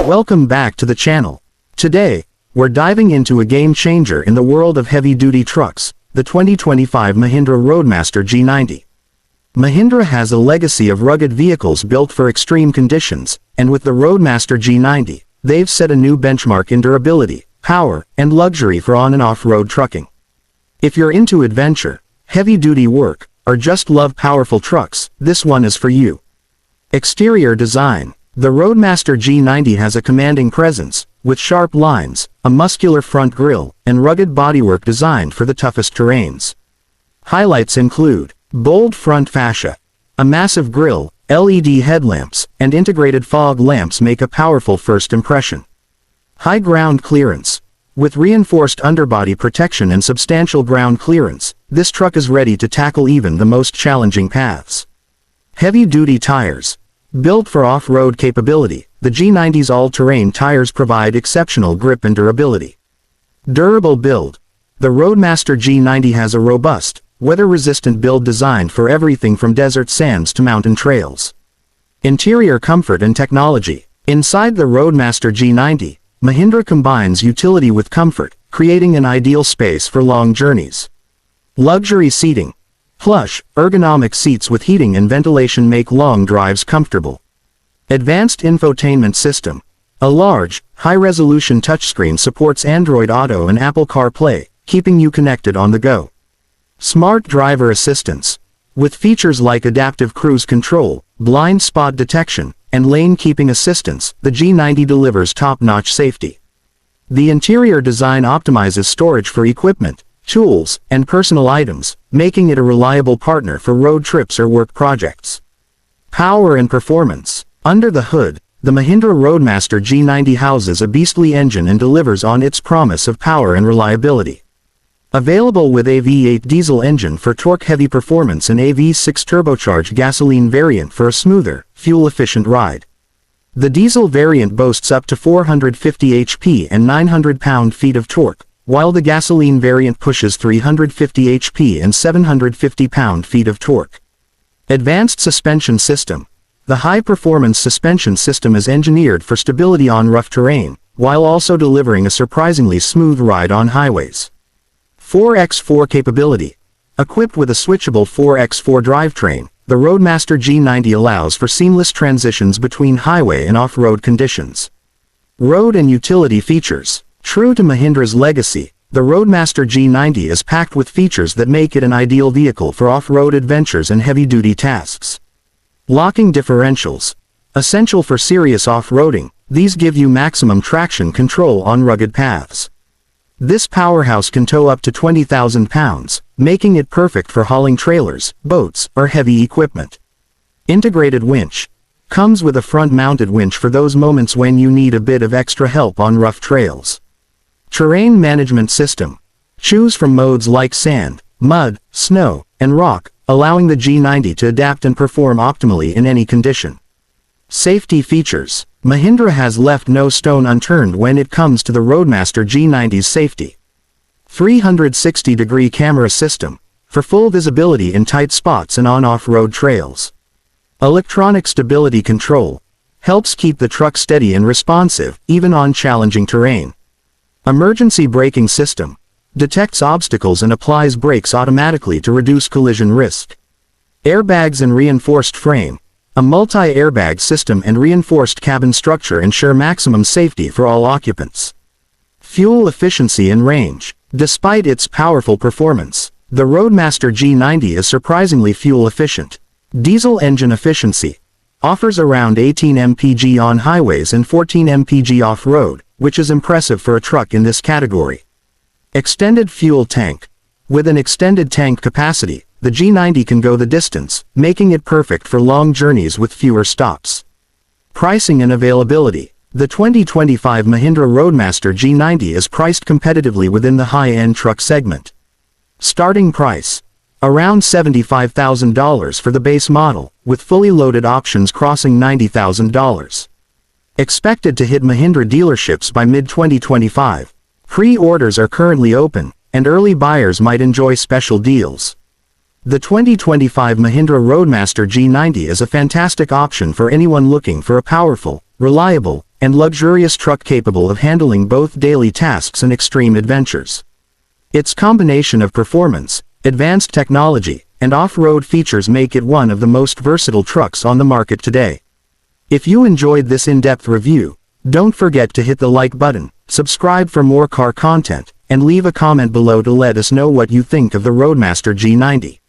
Welcome back to the channel. Today, we're diving into a game changer in the world of heavy-duty trucks, the 2025 Mahindra RoadMaster G90. Mahindra has a legacy of rugged vehicles built for extreme conditions, and with the RoadMaster G90, they've set a new benchmark in durability, power, and luxury for on- and off-road trucking. If you're into adventure, heavy-duty work, or just love powerful trucks, this one is for you. Exterior design. The RoadMaster G90 has a commanding presence, with sharp lines, a muscular front grille, and rugged bodywork designed for the toughest terrains. Highlights include bold front fascia, a massive grille, LED headlamps, and integrated fog lamps make a powerful first impression. High ground clearance. With reinforced underbody protection and substantial ground clearance, this truck is ready to tackle even the most challenging paths. Heavy-duty tires. Built for off-road capability, the G90's all-terrain tires provide exceptional grip and durability. Durable build. The RoadMaster G90 has a robust, weather-resistant build designed for everything from desert sands to mountain trails. Interior comfort and technology. Inside the RoadMaster G90, Mahindra combines utility with comfort, creating an ideal space for long journeys. Luxury seating. Plush, ergonomic seats with heating and ventilation make long drives comfortable. Advanced infotainment system. A large, high-resolution touchscreen supports Android Auto and Apple CarPlay, keeping you connected on the go. Smart driver assistance. With features like adaptive cruise control, blind spot detection, and lane keeping assistance, the G90 delivers top-notch safety. The interior design optimizes storage for equipment, tools, and personal items, making it a reliable partner for road trips or work projects. Power and performance. Under the hood, the Mahindra RoadMaster G90 houses a beastly engine and delivers on its promise of power and reliability. Available with a V8 diesel engine for torque-heavy performance and a V6 turbocharged gasoline variant for a smoother, fuel-efficient ride. The diesel variant boasts up to 450 HP and 900 pound-feet of torque, while the gasoline variant pushes 350 HP and 750 pound-feet of torque. Advanced suspension system. The high-performance suspension system is engineered for stability on rough terrain, while also delivering a surprisingly smooth ride on highways. 4x4 capability. Equipped with a switchable 4x4 drivetrain, the RoadMaster G90 allows for seamless transitions between highway and off-road conditions. Road and utility features. True to Mahindra's legacy, the RoadMaster G90 is packed with features that make it an ideal vehicle for off-road adventures and heavy-duty tasks. Locking differentials. Essential for serious off-roading, these give you maximum traction control on rugged paths. This powerhouse can tow up to 20,000 pounds, making it perfect for hauling trailers, boats, or heavy equipment. Integrated winch. Comes with a front-mounted winch for those moments when you need a bit of extra help on rough trails. Terrain management system. Choose from modes like sand, mud, snow, and rock, allowing the G90 to adapt and perform optimally in any condition. Safety features. Mahindra has left no stone unturned when it comes to the RoadMaster G90's safety. 360-degree camera system, for full visibility in tight spots and on off-road trails. Electronic stability control, helps keep the truck steady and responsive, even on challenging terrain. Emergency braking system, detects obstacles and applies brakes automatically to reduce collision risk. Airbags and reinforced frame. A multi-airbag system and reinforced cabin structure ensure maximum safety for all occupants. Fuel efficiency and range. Despite its powerful performance, the RoadMaster G90 is surprisingly fuel efficient. Diesel engine efficiency. Offers around 18 mpg on highways and 14 mpg off-road, which is impressive for a truck in this category. Extended fuel tank. With an extended tank capacity, the G90 can go the distance, making it perfect for long journeys with fewer stops. Pricing and availability. The 2025 Mahindra RoadMaster G90 is priced competitively within the high-end truck segment. Starting price. Around $75,000 for the base model, with fully loaded options crossing $90,000. Expected to hit Mahindra dealerships by mid-2025. Pre-orders are currently open, and early buyers might enjoy special deals. The 2025 Mahindra RoadMaster G90 is a fantastic option for anyone looking for a powerful, reliable, and luxurious truck capable of handling both daily tasks and extreme adventures. Its combination of performance, advanced technology, and off-road features make it one of the most versatile trucks on the market today. If you enjoyed this in-depth review, don't forget to hit the like button, subscribe for more car content, and leave a comment below to let us know what you think of the RoadMaster G90.